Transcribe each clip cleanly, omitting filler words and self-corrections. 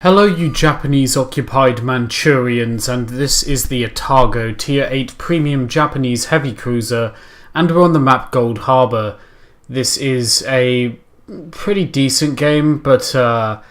Hello you Japanese-occupied Manchurians, and this is the Atago Tier 8 Premium Japanese Heavy Cruiser, and we're on the map Gold Harbor. This is a pretty decent game, but I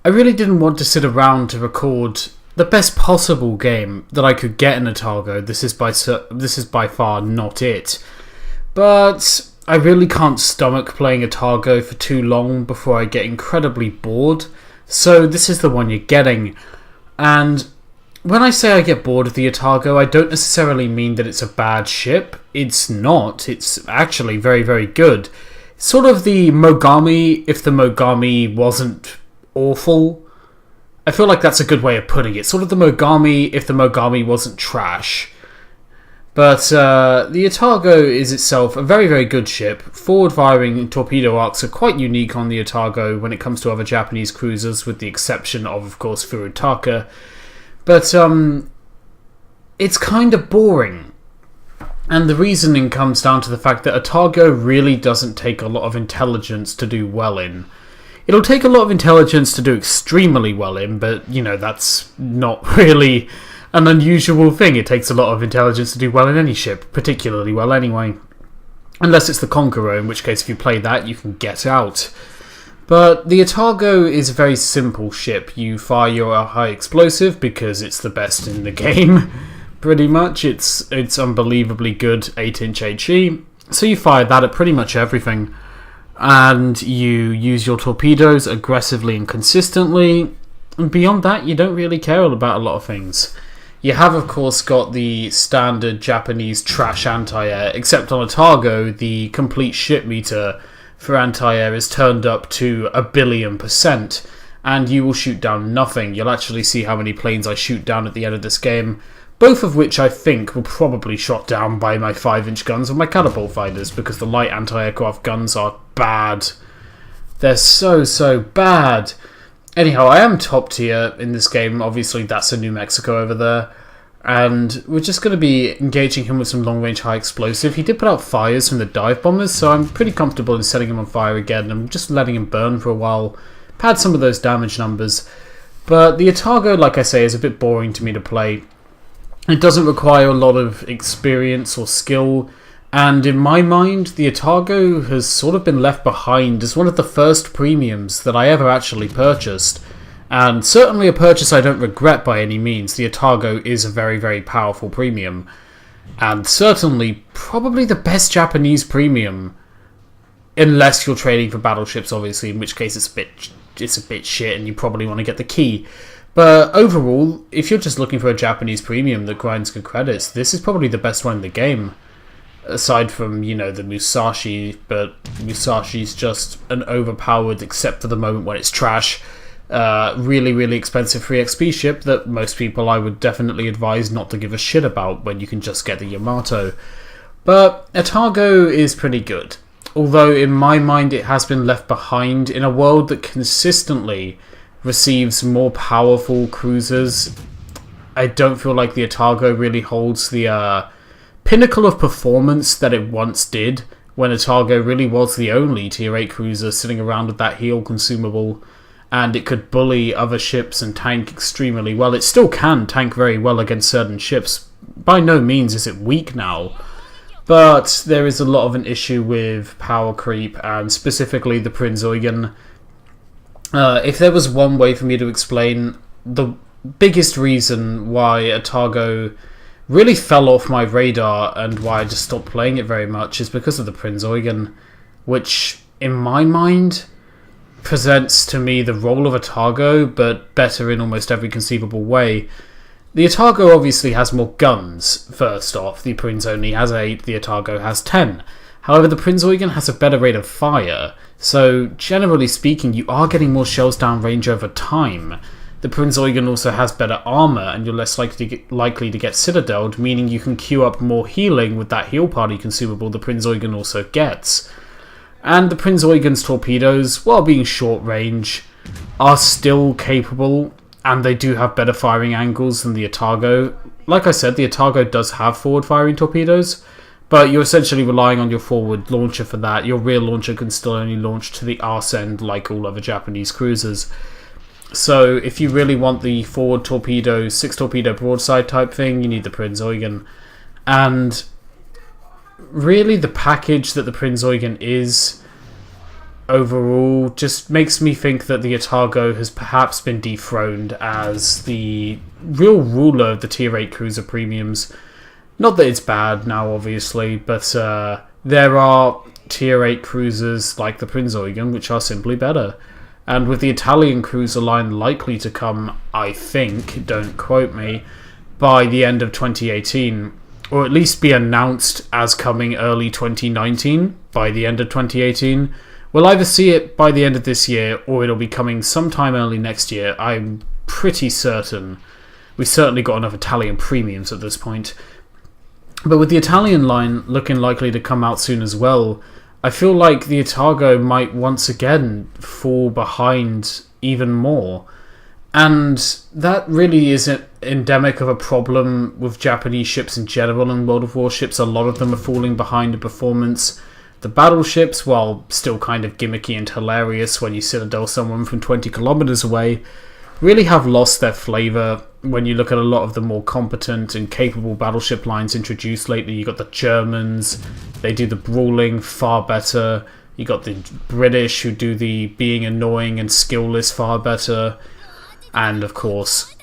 really didn't want to sit around to record the best possible game that I could get in Atago. This is by far not it. But I really can't stomach playing Atago for too long before I get incredibly bored. So this is the one you're getting. And when I say I get bored of the Atago, I don't necessarily mean that it's a bad ship. It's not. It's actually very, very good. It's sort of the Mogami if the Mogami wasn't awful. I feel like that's a good way of putting it. Sort of the Mogami if the Mogami wasn't trash. But the Atago is itself a very, very good ship. Forward-firing torpedo arcs are quite unique on the Atago when it comes to other Japanese cruisers, with the exception of course, Furutaka. But it's kind of boring. And the reasoning comes down to the fact that Atago really doesn't take a lot of intelligence to do well in. It'll take a lot of intelligence to do extremely well in, but, you know, that's not really an unusual thing. It takes a lot of intelligence to do well in any ship, particularly well anyway. Unless it's the Conqueror, in which case if you play that, you can get out. But the Atago is a very simple ship. You fire your high explosive because it's the best in the game, pretty much. It's unbelievably good 8-inch HE. So you fire that at pretty much everything. And you use your torpedoes aggressively and consistently. And beyond that, you don't really care about a lot of things. You have, of course, got the standard Japanese trash anti-air, except on Atago, the complete ship meter for anti-air is turned up to 1,000,000,000%, and you will shoot down nothing. You'll actually see how many planes I shoot down at the end of this game, both of which I think were probably shot down by my 5-inch guns or my catapult fighters, because the light anti-aircraft guns are bad. They're so bad. Anyhow, I am top tier in this game. Obviously, that's a New Mexico over there. And we're just going to be engaging him with some long-range high explosive. He did put out fires from the dive bombers, so I'm pretty comfortable in setting him on fire again. I'm just letting him burn for a while. Pad some of those damage numbers. But the Atago, like I say, is a bit boring to me to play. It doesn't require a lot of experience or skill. And in my mind, the Atago has sort of been left behind as one of the first premiums that I ever actually purchased. And certainly a purchase I don't regret by any means. The Atago is a very, very powerful premium. And certainly, probably the best Japanese premium. Unless you're trading for battleships, obviously, in which case it's a bit shit and you probably want to get the key. But overall, if you're just looking for a Japanese premium that grinds good credits, this is probably the best one in the game. Aside from, you know, the Musashi, but Musashi's just an overpowered, except for the moment when it's trash, really, really expensive free XP ship that most people I would definitely advise not to give a shit about when you can just get the Yamato. But Atago is pretty good. Although, in my mind, it has been left behind in a world that consistently receives more powerful cruisers. I don't feel like the Atago really holds the pinnacle of performance that it once did, when Atago really was the only Tier 8 cruiser sitting around with that heal consumable, and it could bully other ships and tank extremely well. It still can tank very well against certain ships. By no means is it weak now, but there is a lot of an issue with power creep, and specifically the Prinz Eugen. If there was one way for me to explain the biggest reason why Atago really fell off my radar and why I just stopped playing it very much is because of the Prinz Eugen, which, in my mind, presents to me the role of Atago, but better in almost every conceivable way. The Atago obviously has more guns, first off. The Prinz only has 8, the Atago has 10. However, the Prinz Eugen has a better rate of fire, so generally speaking, you are getting more shells down range over time. The Prinz Eugen also has better armor, and you're less likely to get citadeled, meaning you can queue up more healing with that heal party consumable the Prinz Eugen also gets. And the Prinz Eugen's torpedoes, while being short range, are still capable, and they do have better firing angles than the Atago. Like I said, the Atago does have forward firing torpedoes, but you're essentially relying on your forward launcher for that. Your rear launcher can still only launch to the arse end like all other Japanese cruisers. So if you really want the forward torpedo, 6 torpedo broadside type thing, you need the Prinz Eugen. And really the package that the Prinz Eugen is overall just makes me think that the Atago has perhaps been dethroned as the real ruler of the tier 8 cruiser premiums. Not that it's bad now, obviously, but there are tier 8 cruisers like the Prinz Eugen which are simply better. And with the Italian cruiser line likely to come, I think, don't quote me, by the end of 2018, or at least be announced as coming early 2019, by the end of 2018, we'll either see it by the end of this year, or it'll be coming sometime early next year. I'm pretty certain. We've certainly got enough Italian premiums at this point. But with the Italian line looking likely to come out soon as well, I feel like the Atago might once again fall behind even more. And that really isn't endemic of a problem with Japanese ships in general in World of Warships. A lot of them are falling behind in performance. The battleships, while still kind of gimmicky and hilarious when you citadel someone from 20 kilometers away, really have lost their flavour when you look at a lot of the more competent and capable battleship lines introduced lately. You got the Germans, they do the brawling far better. You got the British, who do the being annoying and skillless far better. And of course,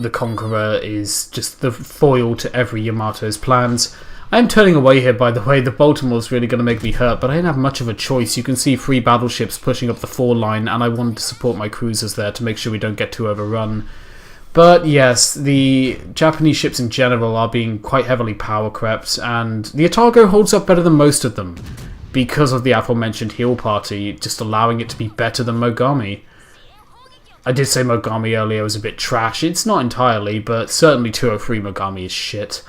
the Conqueror is just the foil to every Yamato's plans. I'm turning away here, by the way. The Baltimore's really going to make me hurt, but I didn't have much of a choice. You can see 3 battleships pushing up the 4 line, and I wanted to support my cruisers there to make sure we don't get too overrun. But yes, the Japanese ships in general are being quite heavily power crept, and the Atago holds up better than most of them because of the aforementioned heel party, just allowing it to be better than Mogami. I did say Mogami earlier was a bit trash. It's not entirely, but certainly 203 Mogami is shit.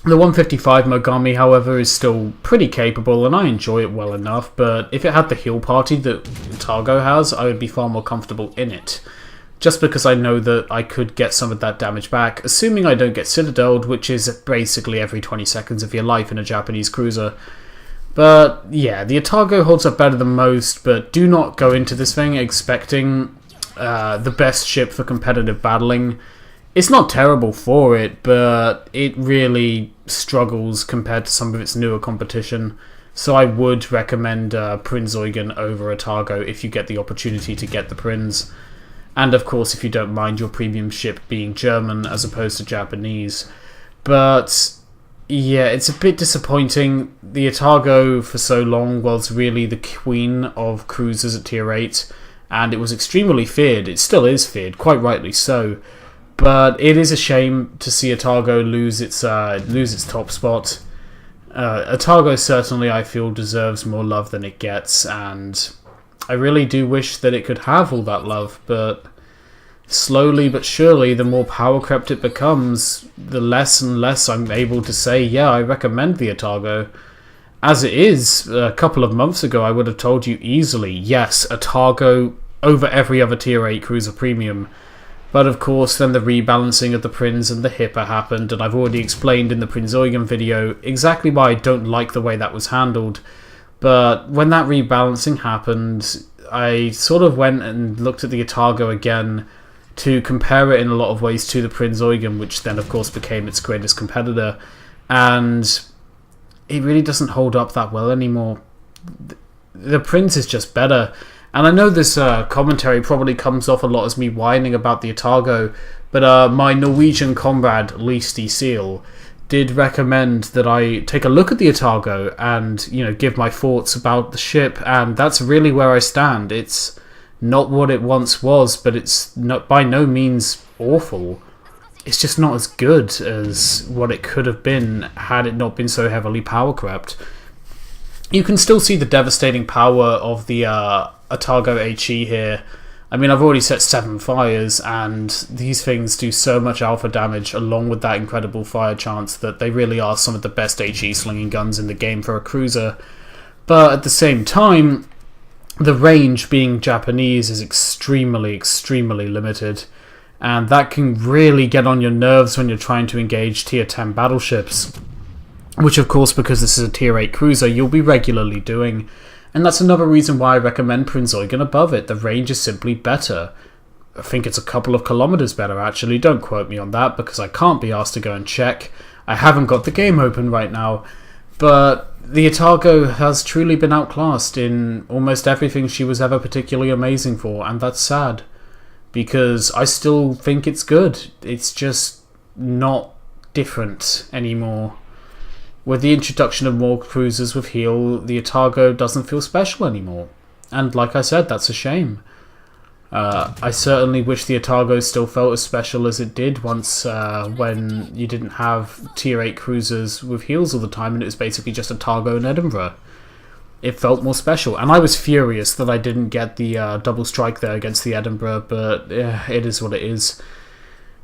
The 155 Mogami, however, is still pretty capable, and I enjoy it well enough, but if it had the heel party that Atago has, I would be far more comfortable in it. Just because I know that I could get some of that damage back, assuming I don't get citadeled, which is basically every 20 seconds of your life in a Japanese cruiser. But yeah, the Atago holds up better than most, but do not go into this thing expecting the best ship for competitive battling. It's not terrible for it, but it really struggles compared to some of its newer competition. So I would recommend Prinz Eugen over Atago if you get the opportunity to get the Prinz. And of course, if you don't mind your premium ship being German as opposed to Japanese. But yeah, it's a bit disappointing. The Atago for so long was really the queen of cruisers at tier 8, and it was extremely feared. It still is feared, quite rightly so. But it is a shame to see Atago lose its top spot. Atago certainly, I feel, deserves more love than it gets, and I really do wish that it could have all that love, but slowly but surely, the more power crept it becomes, the less and less I'm able to say, yeah, I recommend the Atago. As it is, a couple of months ago, I would have told you easily, yes, Atago over every other tier 8 cruiser premium. But of course, then the rebalancing of the Prinz and the Hipper happened, and I've already explained in the Prinz Eugen video exactly why I don't like the way that was handled. But when that rebalancing happened, I sort of went and looked at the Atago again to compare it in a lot of ways to the Prinz Eugen, which then of course became its greatest competitor, and it really doesn't hold up that well anymore. The Prinz is just better. And I know this commentary probably comes off a lot as me whining about the Atago, but my Norwegian comrade, Leasty Seal, did recommend that I take a look at the Atago and, give my thoughts about the ship, and that's really where I stand. It's not what it once was, but it's not by no means awful. It's just not as good as what it could have been had it not been so heavily power crept. You can still see the devastating power of the Atago HE here. I mean, I've already set 7 fires, and these things do so much alpha damage along with that incredible fire chance that they really are some of the best HE slinging guns in the game for a cruiser. But at the same time, the range, being Japanese, is extremely, extremely limited, and that can really get on your nerves when you're trying to engage tier 10 battleships, which of course, because this is a tier 8 cruiser, you'll be regularly doing. And that's another reason why I recommend Prinz Eugen above it. The range is simply better. I think it's a couple of kilometers better, actually. Don't quote me on that, because I can't be asked to go and check. I haven't got the game open right now. But the Atago has truly been outclassed in almost everything she was ever particularly amazing for, and that's sad. Because I still think it's good. It's just not different anymore. With the introduction of more cruisers with heal, the Atago doesn't feel special anymore. And like I said, that's a shame. I certainly wish the Atago still felt as special as it did once when you didn't have tier 8 cruisers with heals all the time and it was basically just Atago in Edinburgh. It felt more special, and I was furious that I didn't get the double strike there against the Edinburgh, but it is what it is.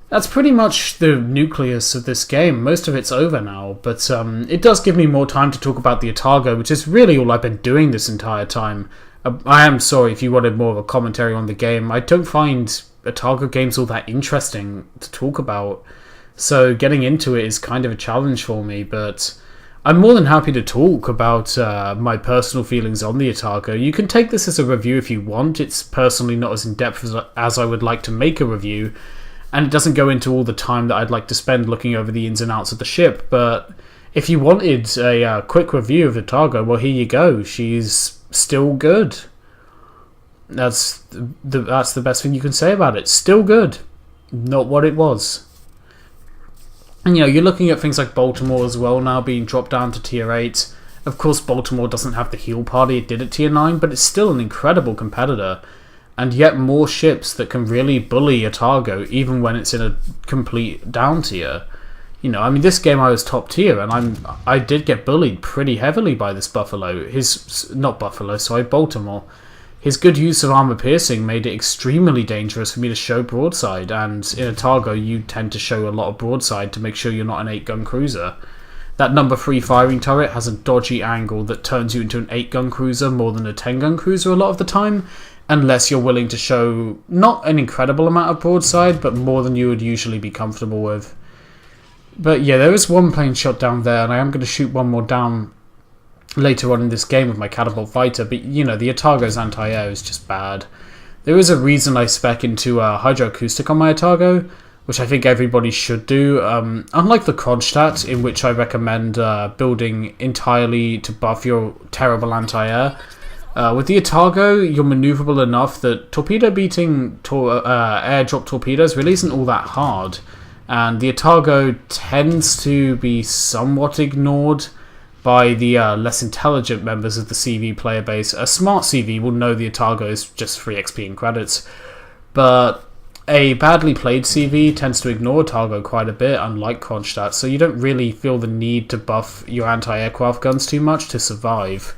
That's pretty much the nucleus of this game. Most of it's over now, but it does give me more time to talk about the Atago, which is really all I've been doing this entire time. I am sorry if you wanted more of a commentary on the game. I don't find Atago games all that interesting to talk about, so getting into it is kind of a challenge for me, but I'm more than happy to talk about my personal feelings on the Atago. You can take this as a review if you want. It's personally not as in-depth as I would like to make a review, and it doesn't go into all the time that I'd like to spend looking over the ins and outs of the ship, but if you wanted a quick review of Atago, well, here you go. She's still good. That's the best thing you can say about it. Still good. Not what it was. And you're looking at things like Baltimore as well now being dropped down to tier 8. Of course, Baltimore doesn't have the heal party it did at tier 9, but it's still an incredible competitor. And yet more ships that can really bully Atago even when it's in a complete down tier. This game I was top tier, and I did get bullied pretty heavily by this Baltimore. His good use of armor piercing made it extremely dangerous for me to show broadside, and in Atago you tend to show a lot of broadside to make sure you're not an 8-gun cruiser. That number 3 firing turret has a dodgy angle that turns you into an 8-gun cruiser more than a 10-gun cruiser a lot of the time, unless you're willing to show not an incredible amount of broadside, but more than you would usually be comfortable with. But yeah, there is one plane shot down there, and I am going to shoot one more down later on in this game with my catapult fighter, but the Atago's anti-air is just bad. There is a reason I spec into hydroacoustic on my Atago, which I think everybody should do. Unlike the Kronstadt, in which I recommend building entirely to buff your terrible anti-air, with the Atago, you're maneuverable enough that torpedo beating airdrop torpedoes really isn't all that hard, and the Atago tends to be somewhat ignored by the less intelligent members of the CV player base. A smart CV will know the Atago is just free XP and credits, but a badly played CV tends to ignore Atago quite a bit, unlike Kronstadt, so you don't really feel the need to buff your anti-aircraft guns too much to survive.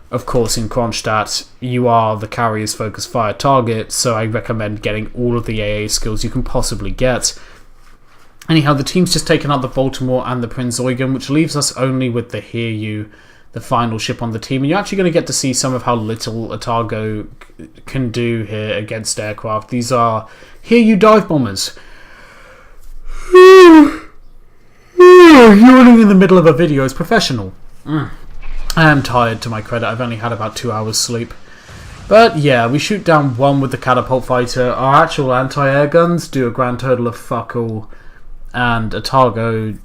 Of course, in Kronstadt, you are the carrier's focused fire target, so I recommend getting all of the AA skills you can possibly get. Anyhow, the team's just taken out the Baltimore and the Prinz Eugen, which leaves us only with the Hiryu, the final ship on the team. And you're actually going to get to see some of how little Atago can do here against aircraft. These are Hiryu dive bombers. Yawning in the middle of a video is professional. I am tired, to my credit. I've only had about 2 hours sleep. But yeah, we shoot down one with the catapult fighter. Our actual anti-air guns do a grand total of fuck all. And Atago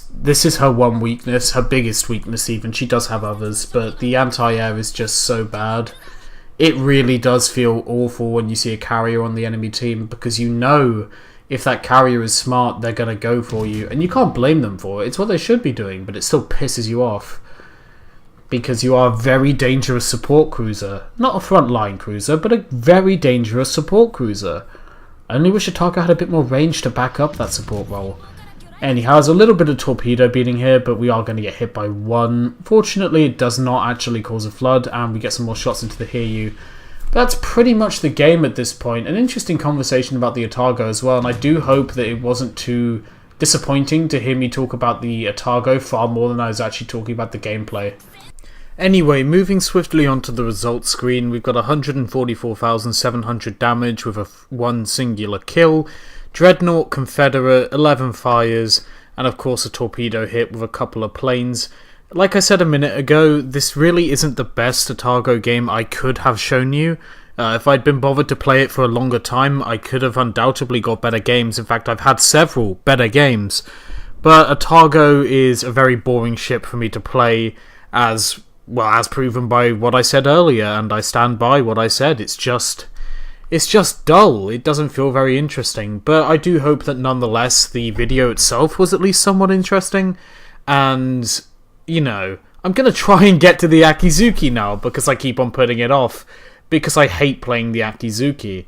this is her one weakness, her biggest weakness even. She does have others, but the anti-air is just so bad. It really does feel awful when you see a carrier on the enemy team, because if that carrier is smart, they're going to go for you. And you can't blame them for it. It's what they should be doing, but it still pisses you off. Because you are a very dangerous support cruiser. Not a frontline cruiser, but a very dangerous support cruiser. I only wish Atago had a bit more range to back up that support role. Anyhow, there's a little bit of torpedo beating here, but we are going to get hit by one. Fortunately, it does not actually cause a flood, and we get some more shots into the Hiryu. But that's pretty much the game at this point. An interesting conversation about the Atago as well, and I do hope that it wasn't too disappointing to hear me talk about the Atago far more than I was actually talking about the gameplay. Anyway, moving swiftly onto the results screen, we've got 144,700 damage with one singular kill, Dreadnought, Confederate, 11 fires, and of course a torpedo hit with a couple of planes. like I said a minute ago, this really isn't the best Atago game I could have shown you. If I'd been bothered to play it for a longer time, I could have undoubtedly got better games. In fact, I've had several better games. But Atago is a very boring ship for me to play, as proven by what I said earlier, and I stand by what I said. It's just dull. It doesn't feel very interesting. But I do hope that nonetheless the video itself was at least somewhat interesting. And, I'm going to try and get to the Akizuki now, because I keep on putting it off, because I hate playing the Akizuki.